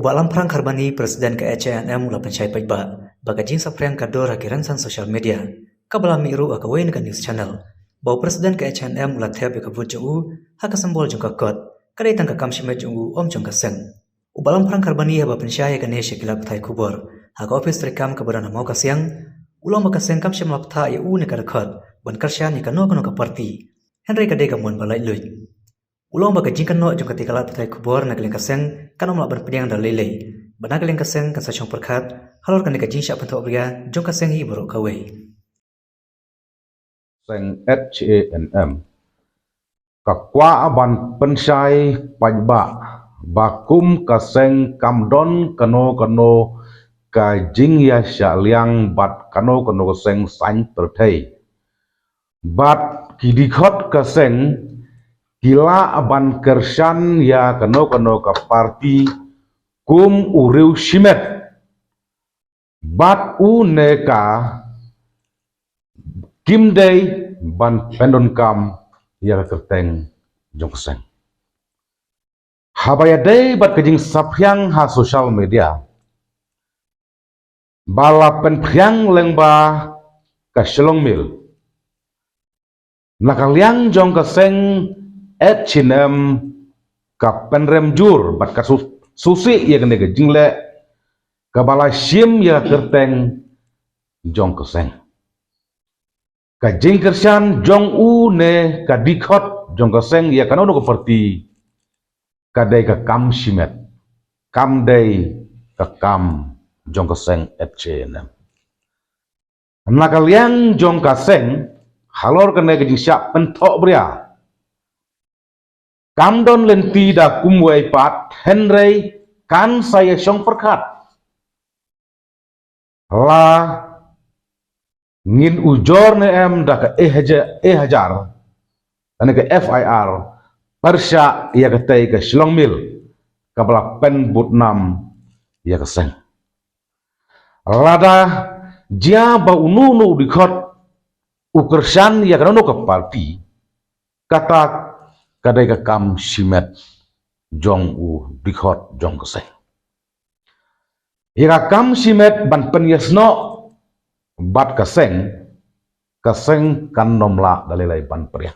Ubalam perang karbani Presiden ke ECNM mula pencai pajba, bagajin sapriang kador akiransan sosial media, kabala miru akawain ke news channel, bahwa Presiden ke ECNM mula tiap ikabut jauh, haka sembol jengka kot, kadai tangka kamshimet jauh om jengka seng. Ubalam perang karbani haba pencai ke nesya kilap thai kubur, haka ofis rekam keberana mau kasiang, ulang makaseng kamshim laptha ya nekar kot, ban karsyan ni kano kaparti, Henry kadai kamuan balai luy. Ulang baga jingkan no jong ketika lat patai kubur nagaleng kaseng kan omla berpediang dan lele. Banagaleng kaseng kan sachong perkat halor kan jing syak pentok bria jong kaseng hi borok kawe. Seng HANM kakwa aban pensai pajba bakum kaseng kamdon kano ka jing ya syaliang bat kano kaseng sain pertai bat kidikot kaseng gila aban kersan ya kano ka parti kum uriu shimet bat uneka kimdei ban pendon kam ya kerteng jongseng habaya dei bat kejing saphyang ha social media bala penphyang lengba ka shlong mil nakaliang jong kaseng chinem ka penrem jur bat ka susi ya kene ke jingle ka bala shim ya kerteng jong kaseng ka jing kersan jong u ne ka dikot jong kaseng ya kanono ko parti ka dei ka kam shimet kam dei ka kam jong kaseng FCNM nakaliang jong kaseng halor kene ke jing syak pentok bria kamdon lenti da kumwai pat Henry kan saya syong perkat la ngin ujor ne em da ka hajar ane ke FIR persya ya ketai ke Shlong Mil kabla pen butnam ya keseng lada jia ba unu dikot ukersan ya kanono ke parti kata kadai ka kam shimet jong u dikot jong keseng ya ka kam shimet ban penyesno bat kaseng kan nomla dalilai ban priang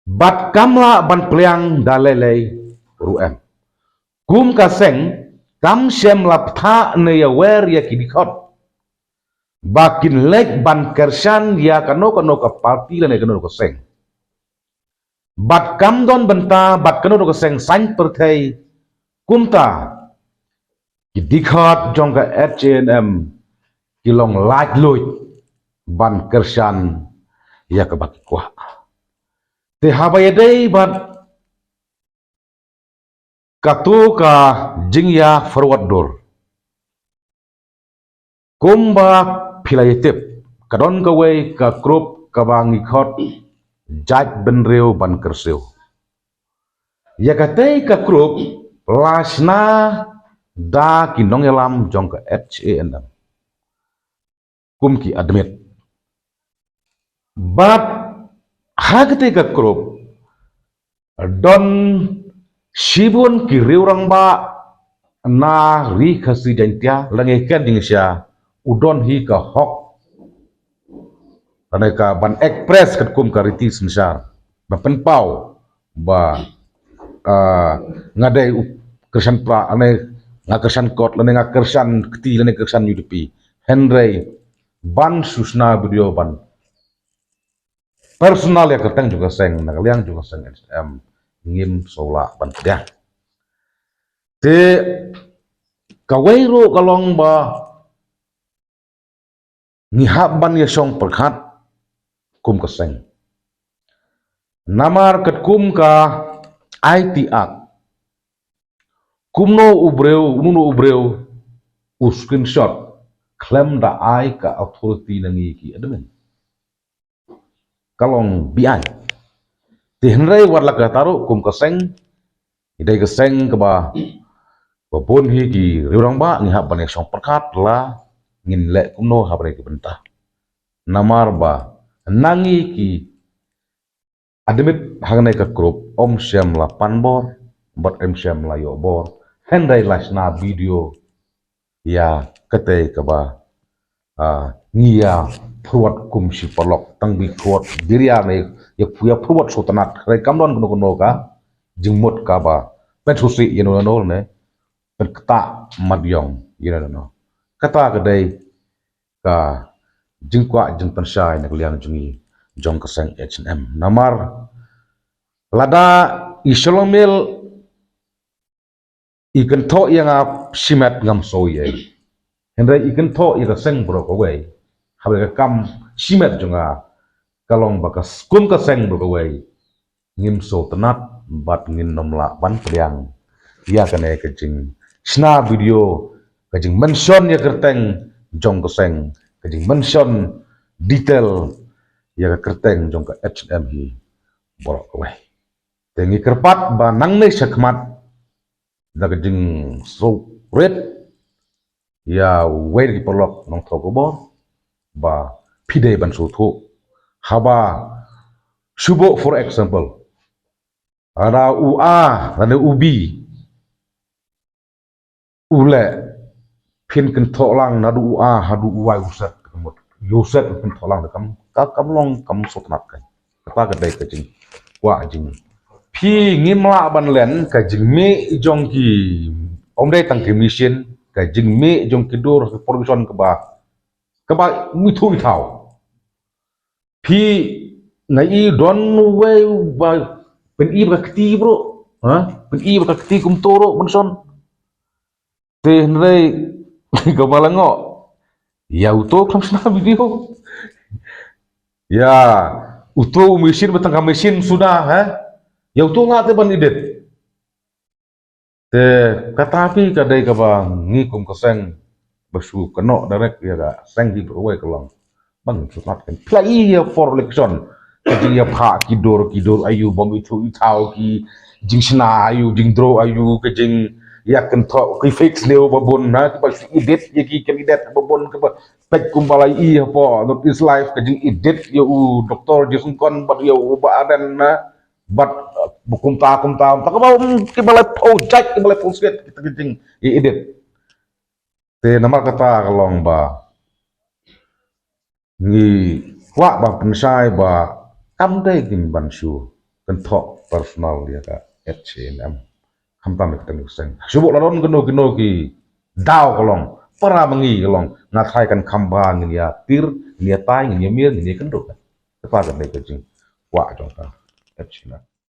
bat kamla ban priang dalilai ruem kum kaseng kam shem laptha ne ya wer ya kidikot bakin lek ban kersan ya kano ka parti le kano kaseng bat kamdon benta bat kano kaseng sain perthai kumta kidikot jong ka FCNM kilong laj luit ban kersan ya ke baki kuah te habaya dei bat katu ka jingya forward door kumba pilayetip kadon kawe ka grup ka bangi khot jaj benreu ban kerseu ya katei ka grup lasna da kinong elam jong ka FCNM kum ki admit bat hagte ka grup don shibun ki riurang ba na ri khasi jantia langekan dingsya udon hi ka hok ka ban express kat kum ka riti sensar ba penpau ba ngadai kersan pra ane ngakersan kot lane ngakersan kti lane kersan UDP Henry ban susna video ban personal ya kerteng juga seng nakaliang juga seng ngim sola ban dia te kawairo kalong ba ngihap ban ya song perkhat kum keseng namar ket kum ka IT Act kumno ubreu screenshot claim da ai ka authority nangi ki admin kalong BI ti henrei warla ka taru kum keseng idai keseng ke ba babon hi ki riurang ba ngihap ban ya song perkhat la ngin le kumno habre ki benta namar ba nangi ki admit hangnai ka grup om syam la panbor bat MCM layo bor hendai lasna video ya kete kaba ngia pruat kum si polok tang bi khuat diria ne ya puya pruat sotanat re kamdon kuno ka jingmut ka ba pet susi yeno no ne pet kata madyong yeno no kata kedai ka jingkwa jing pensai nak liang jungi jong keseng H&M namar lada isolomil ikan to yang simet ngam soye hendai ikan to ika seng bro kawai habis kam simet junga kalong bakas kum keseng bro kawai ngim so tenat bat ngin nomla ban priang ya kene kejing sna video kejing mention ya kerteng jong keseng kejing mention detail ya kerteng jong ke H&M hi borok kawai tengi kerpat ba nang ne sakmat da kejing so red ya wei ki polok nong thoko bor ba pide ban so tho haba subo for example ada ua ada ubi ule pin ken tholang na du ua hadu uai uset kemut yuset ken tholang da kam long kam so tanat kai kata kedai kejing wa jing phi ngimla ban len kejing me jong ki om dai tang ki mission kejing me jong ki dur production ke ba mi thu thau phi ngai i don we ba pen i ba kti bro pen i ba kti kum toro benson te nrei gabalango ya uto kam sna video ya uto mesin batang mesin sudah ya uto ngate ban idet te katapi kadai kaba ngikum keseng basu keno direct ya ga seng di berway kelong bang sulat kan play ya for election jadi ya pha kidor ayu bom itu itau ki jing sna ayu jing draw ayu ke jing ya kento ki fix leo babon na ki pas edit ya ki kandidat babon ke pek kumbalai i apa not is life ke jing edit ya doktor Jason kon bat ya ba adan na bat bukum ta tak ba ki balai project ki balai project kita jing edit te namar kata kalong ba ngi wa ba pensai ba kam dai kim ban su kento personal ya ka H&M hamtam kita nguseng subuk laron keno ki dau kolong para mengi kolong ngathai kan khamba ngi ya tir ngi tai ngi mir ngi kendo ka pa ka dai ka jing wa jong ka H&M